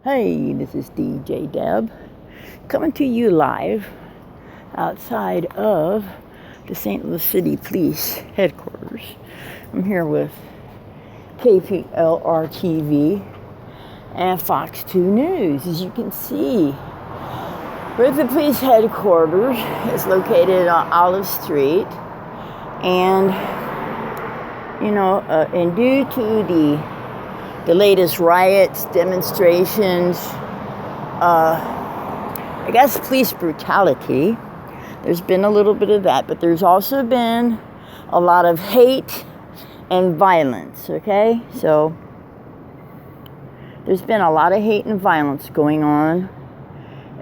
Hey, this is DJ Deb coming to you live outside of the St. Louis City Police headquarters. I'm here with KPLR TV and Fox 2 News. As you can see, where the police headquarters is located on Olive Street, and and due to the latest riots, demonstrations, I guess police brutality, there's been a little bit of that, but there's also been a lot of hate and violence, okay? So there's been a lot of hate and violence going on,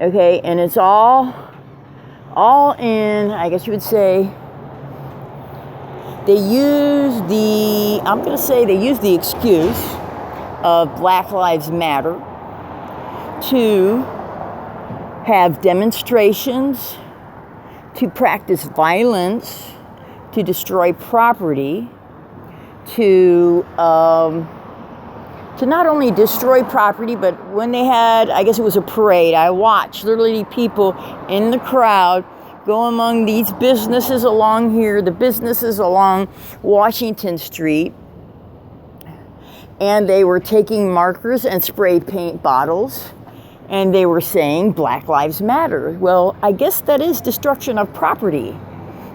okay? And it's all in, I guess you would say, they use the excuse of Black Lives Matter to have demonstrations, to practice violence, to destroy property, to not only destroy property, but when they had, I guess it was a parade, I watched literally people in the crowd go among these businesses along here, the businesses along Washington Street, and they were taking markers and spray paint bottles, and they were saying Black Lives Matter. Well, I guess that is destruction of property.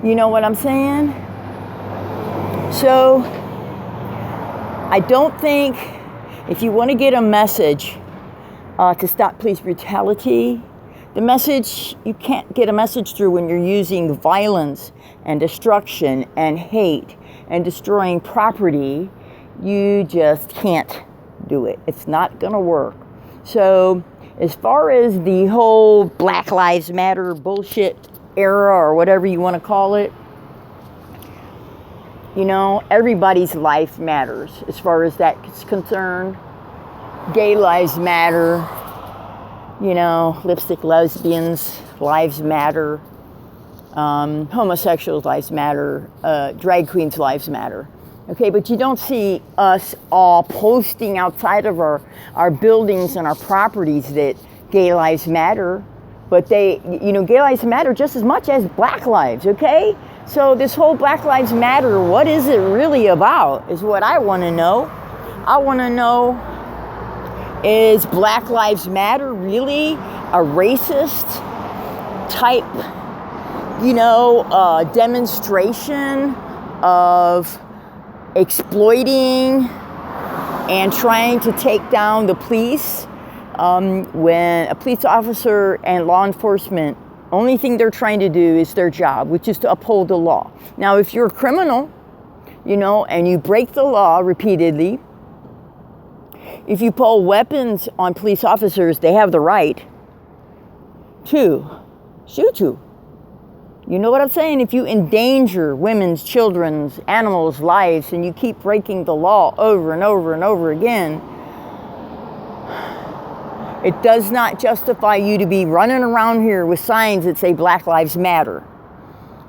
You know what I'm saying? So, I don't think, if you want to get a message to stop police brutality, the message, you can't get a message through when you're using violence and destruction and hate and destroying property. You just can't do it. It's not going to work. So as far as the whole Black Lives Matter bullshit era, or whatever you want to call it, everybody's life matters as far as that's concerned. Gay lives matter. Lipstick lesbians' lives matter. Homosexuals' lives matter. Drag queens' lives matter. Okay, but you don't see us all posting outside of our buildings and our properties that gay lives matter. But gay lives matter just as much as black lives, okay? So this whole Black Lives Matter, what is it really about, is what I want to know. I want to know, is Black Lives Matter really a racist type, demonstration of exploiting and trying to take down the police, when a police officer and law enforcement, only thing they're trying to do is their job, which is to uphold the law. Now, if you're a criminal, and you break the law repeatedly, if you pull weapons on police officers, they have the right to shoot you. You know what I'm saying? If you endanger women's, children's, animals' lives, and you keep breaking the law over and over and over again, it does not justify you to be running around here with signs that say Black Lives Matter,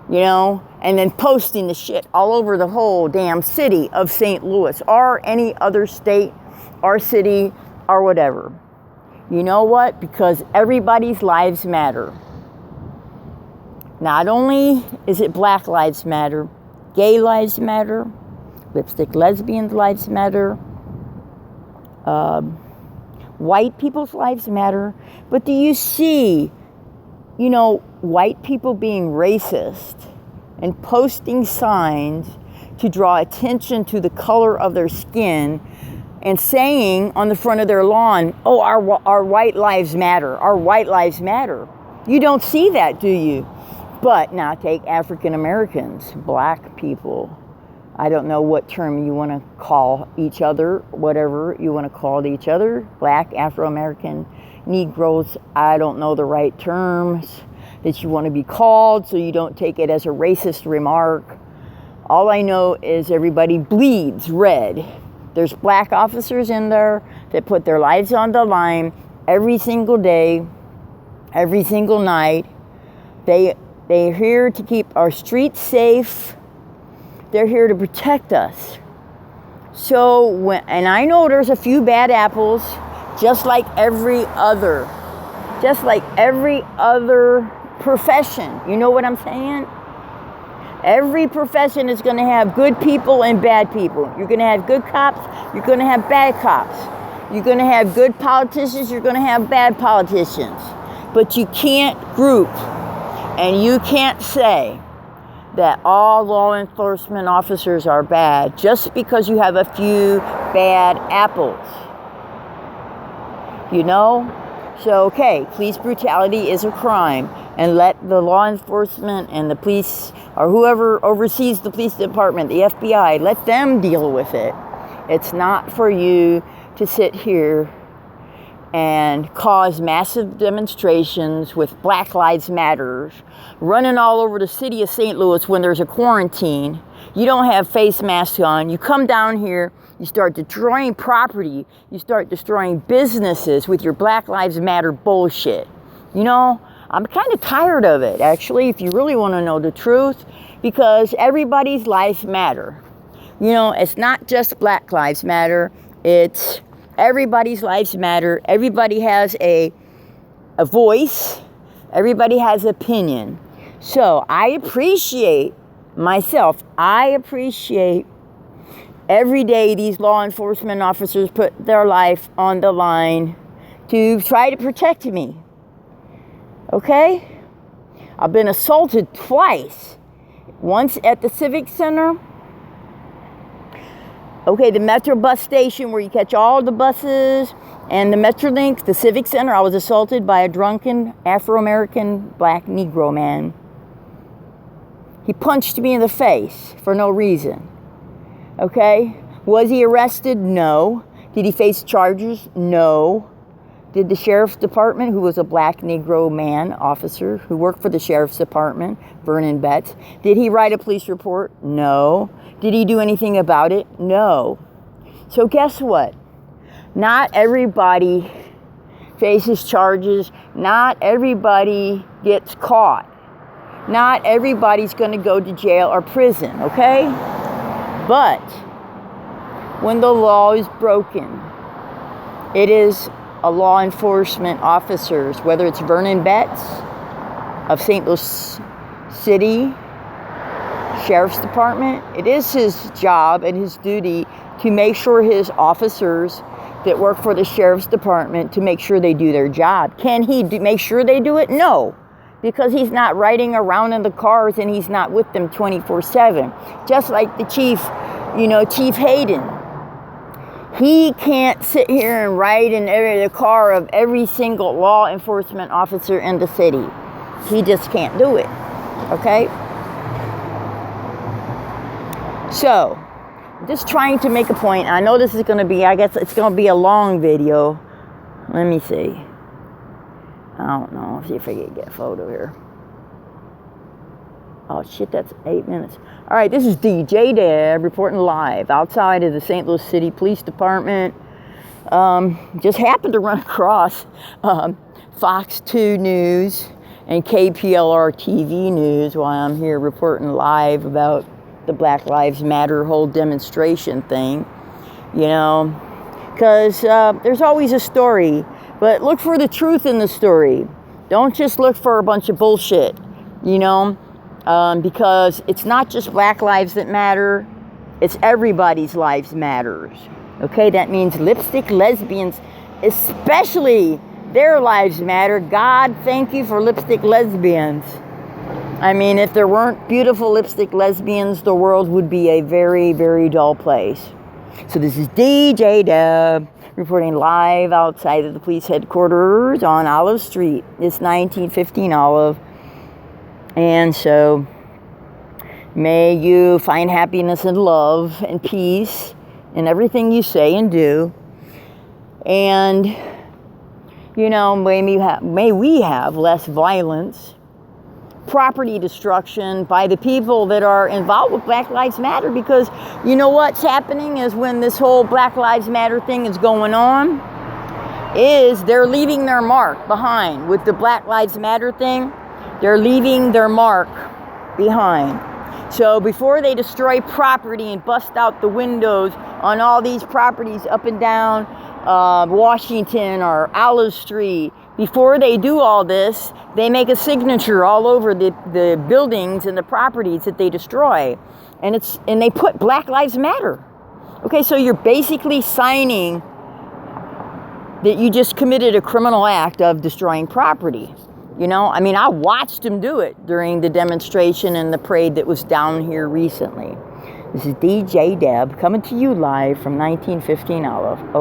and then posting the shit all over the whole damn city of St. Louis or any other state or city or whatever. You know what? Because everybody's lives matter. Not only is it Black Lives Matter, gay lives matter, lipstick lesbians' lives matter, white people's lives matter, but do you see, white people being racist and posting signs to draw attention to the color of their skin and saying on the front of their lawn, oh, our white lives matter, our white lives matter. You don't see that, do you? But now take African Americans, black people. I don't know what term you want to call each other, whatever you want to call each other. Black, Afro-American, Negroes, I don't know the right terms that you want to be called, so you don't take it as a racist remark. All I know is everybody bleeds red. There's black officers in there that put their lives on the line every single day, every single night. They're here to keep our streets safe. They're here to protect us. So, and I know there's a few bad apples, just like every other profession. You know what I'm saying? Every profession is going to have good people and bad people. You're going to have good cops. You're going to have bad cops. You're going to have good politicians. You're going to have bad politicians. But you can't group and you can't say that all law enforcement officers are bad just because you have a few bad apples. You know? So, okay, police brutality is a crime, and let the law enforcement and the police, or whoever oversees the police department, the FBI, let them deal with it. It's not for you to sit here and cause massive demonstrations with Black Lives Matter, running all over the city of St. Louis when there's a quarantine. You don't have face masks on. You come down here, you start destroying property, you start destroying businesses with your Black Lives Matter bullshit. You know, I'm kind of tired of it, actually, if you really want to know the truth, because everybody's lives matter. You know, it's not just Black Lives Matter, it's everybody's lives matter. Everybody has a voice. Everybody has opinion. So I appreciate myself. I appreciate every day these law enforcement officers put their life on the line to try to protect me. Okay? I've been assaulted twice. Once at the Civic Center. Okay, the Metro bus station where you catch all the buses and the Metrolink, the Civic Center. I was assaulted by a drunken Afro-American black Negro man. He punched me in the face for no reason. Okay? Was he arrested? No. Did he face charges? No. Did the sheriff's department, who was a black Negro man, officer, who worked for the sheriff's department, Vernon, did he write a police report? No. Did he do anything about it? No. So guess what? Not everybody faces charges. Not everybody gets caught. Not everybody's going to go to jail or prison, okay? But when the law is broken, it is a law enforcement officers, whether it's Vernon Betts of St. Louis City Sheriff's Department, it is his job and his duty to make sure his officers that work for the Sheriff's Department to make sure they do their job. Can he make sure they do it? No, because he's not riding around in the cars and he's not with them 24/7. Just like the chief, Chief Hayden. He can't sit here and ride in the car of every single law enforcement officer in the city. He just can't do it, okay? So, just trying to make a point. I know this is going to be, I guess it's going to be a long video. Let me see. I don't know. See if I can get a photo here. Oh, shit, that's 8 minutes. All right, this is DJ Dad reporting live outside of the St. Louis City Police Department. Just happened to run across Fox 2 News and KPLR TV News while I'm here reporting live about the Black Lives Matter whole demonstration thing, because there's always a story, but look for the truth in the story. Don't just look for a bunch of bullshit, because it's not just Black lives that matter, it's everybody's lives matters. Okay, that means lipstick lesbians, especially their lives matter. God, thank you for lipstick lesbians. I mean, if there weren't beautiful lipstick lesbians, the world would be a very, very dull place. So this is DJ Dub reporting live outside of the police headquarters on Olive Street. It's 1915 Olive. And so, may you find happiness and love and peace in everything you say and do. And, may we have less violence, property destruction by the people that are involved with Black Lives Matter, because what's happening is when this whole Black Lives Matter thing is going on, is they're leaving their mark behind. With the Black Lives Matter thing, they're leaving their mark behind. So before they destroy property and bust out the windows on all these properties up and down Washington or Alice Street, before they do all this, they make a signature all over the buildings and the properties that they destroy. And they put Black Lives Matter. Okay, so you're basically signing that you just committed a criminal act of destroying property. You know, I mean, I watched them do it during the demonstration and the parade that was down here recently. This is DJ Deb coming to you live from 1915 Olive. Over.